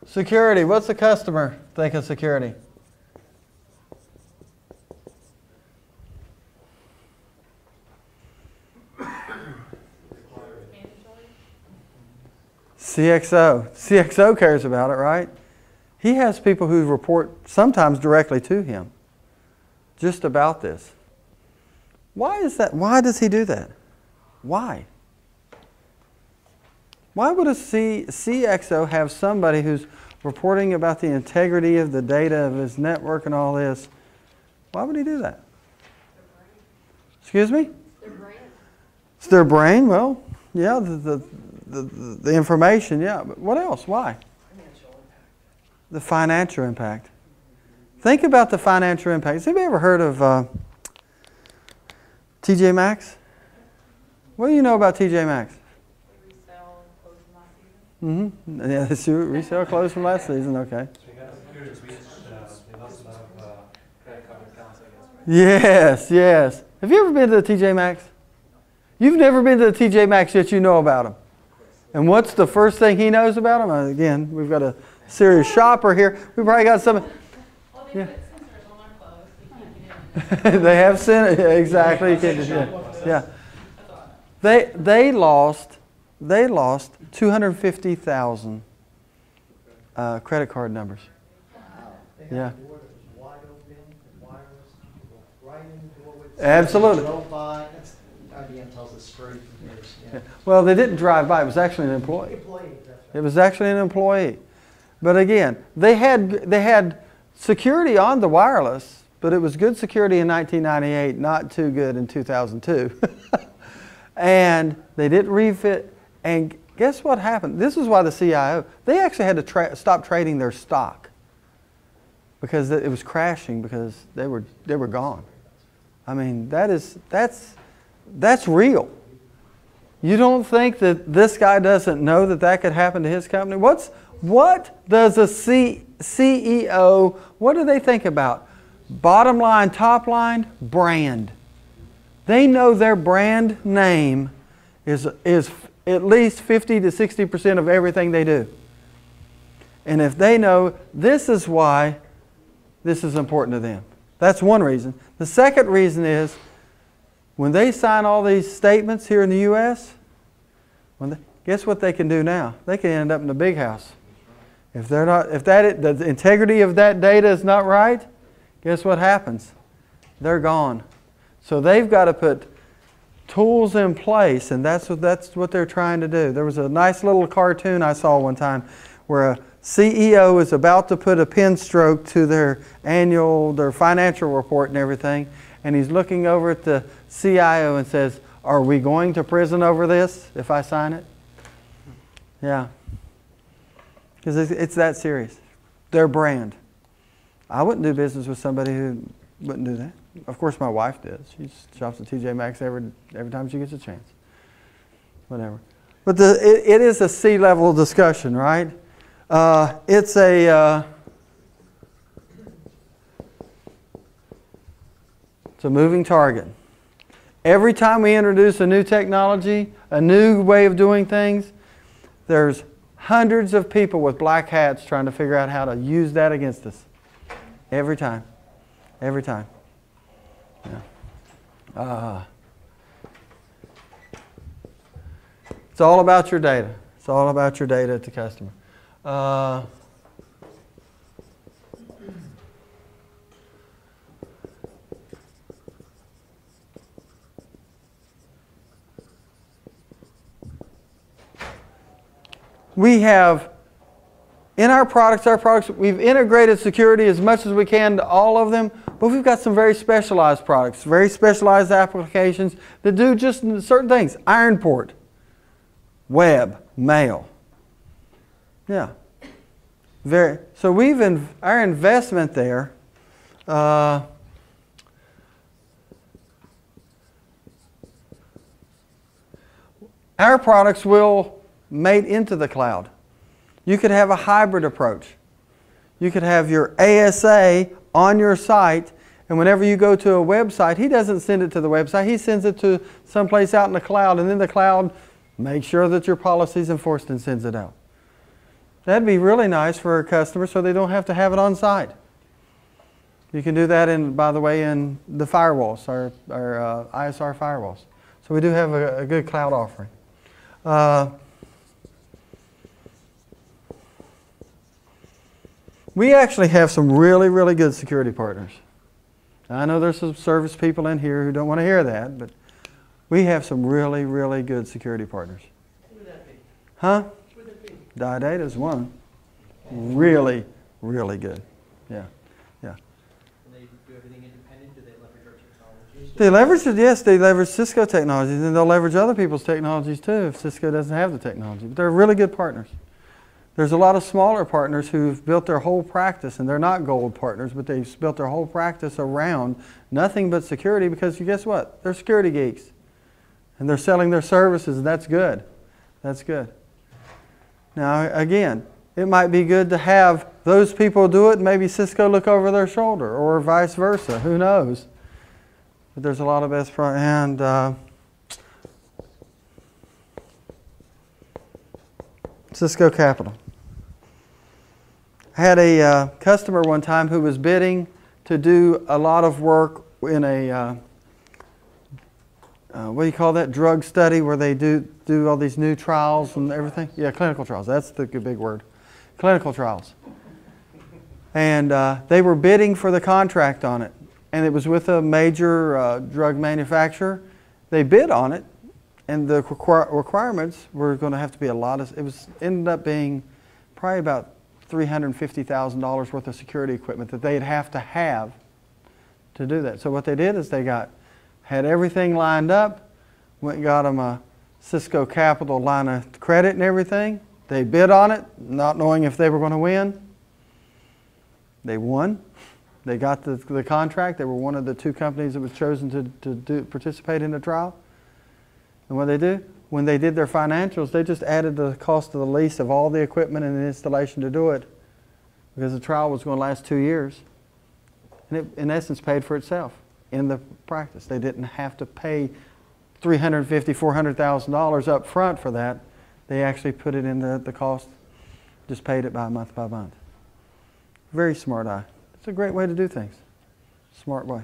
Security. What's the customer think of security? CXO. CXO cares about it, right? He has people who report sometimes directly to him just about this. Why is that? Why does he do that? Why? Why would a CXO have somebody who's reporting about the integrity of the data of his network and all this? Why would he do that? Excuse me? Their brain. It's their brain. Well, yeah, the information, yeah. But what else? Why? Financial impact. The financial impact. Think about the financial impact. Has anybody ever heard of TJ Maxx? What do you know about TJ Maxx? They resell clothes from last season. Mm-hmm. Yeah, they resell clothes from last season. Okay. Yes, yes. Have you ever been to the TJ Maxx? You've never been to the TJ Maxx, yet you know about them. And what's the first thing he knows about them? Again, we've got a serious shopper here. We probably got some. Well, they put sensors on our clothes. So you can't get in. They have sensors. Exactly. You can't, yeah. They lost 250,000 credit card numbers. Yeah. Absolutely. IBM tells us straight from years. Yeah. Well, they didn't drive by. It was actually an employee. It was actually an employee. But again, they had security on the wireless, but it was good security in 1998, not too good in 2002. And they didn't refit. And guess what happened? This is why the CIO, they actually had to stop trading their stock because it was crashing because they were gone. I mean, that's real. You don't think that this guy doesn't know that could happen to his company? What does a CEO, what do they think about? Bottom line, top line, brand. They know their brand name is at least 50 to 60% of everything they do. And if they know this is why this is important to them. That's one reason. The second reason is when they sign all these statements here in the U.S., guess what they can do now? They can end up in the big house. If the integrity of that data is not right, guess what happens? They're gone. So they've got to put tools in place, and that's what they're trying to do. There was a nice little cartoon I saw one time where a CEO is about to put a pen stroke to their financial report and everything, and he's looking over at the CIO and says, "Are we going to prison over this if I sign it?" Yeah. Because it's that serious. Their brand. I wouldn't do business with somebody who wouldn't do that. Of course, my wife does. She shops at TJ Maxx every time she gets a chance. Whatever. But it is a C-level discussion, right? It's a moving target. Every time we introduce a new technology, a new way of doing things, there's hundreds of people with black hats trying to figure out how to use that against us. Every time. Every time. Yeah. It's all about your data. It's all about your data to customer. We have, in our products, we've integrated security as much as we can to all of them, but we've got some very specialized products, very specialized applications that do just certain things. Ironport, web, mail. Yeah. So our investment there, our products will mate into the cloud. You could have a hybrid approach. You could have your ASA on your site, and whenever you go to a website, he doesn't send it to the website. He sends it to someplace out in the cloud, and then the cloud makes sure that your policy is enforced and sends it out. That'd be really nice for a customer so they don't have to have it on site. You can do that, by the way, in the firewalls, our ISR firewalls. So we do have a good cloud offering. We actually have some really, really good security partners. I know there's some service people in here who don't want to hear that, but we have some really, really good security partners. Who would that be? Huh? Who would that be? Didata is one. Really, really good. Yeah, yeah. And they do everything independent? Do they leverage our technologies? They leverage it, yes, they leverage Cisco technologies, and they'll leverage other people's technologies too if Cisco doesn't have the technology. But they're really good partners. There's a lot of smaller partners who've built their whole practice, and they're not gold partners, but they've built their whole practice around nothing but security because you guess what? They're security geeks. And they're selling their services, and that's good. That's good. Now, again, it might be good to have those people do it and maybe Cisco look over their shoulder or vice versa. Who knows? But there's a lot of best practices. And Cisco Capital. I had a customer one time who was bidding to do a lot of work in a, what do you call that, drug study where they do all these new trials and everything? Yeah, clinical trials. That's the big word. Clinical trials. And they were bidding for the contract on it. And it was with a major drug manufacturer. They bid on it. And the requirements were going to have to be a lot of, ended up being probably about $350,000 worth of security equipment that they'd have to do that. So what they did is they had everything lined up, went and got them a Cisco Capital line of credit and everything. They bid on it, not knowing if they were going to win. They won. They got the contract. They were one of the 2 companies that was chosen to participate in the trial. And what they do, when they did their financials, they just added the cost of the lease of all the equipment and the installation to do it because the trial was going to last 2 years. And it, in essence, paid for itself in the practice. They didn't have to pay $350,000, $400,000 up front for that. They actually put it in the cost, just paid it by month by month. Very smart eye. It's a great way to do things. Smart way.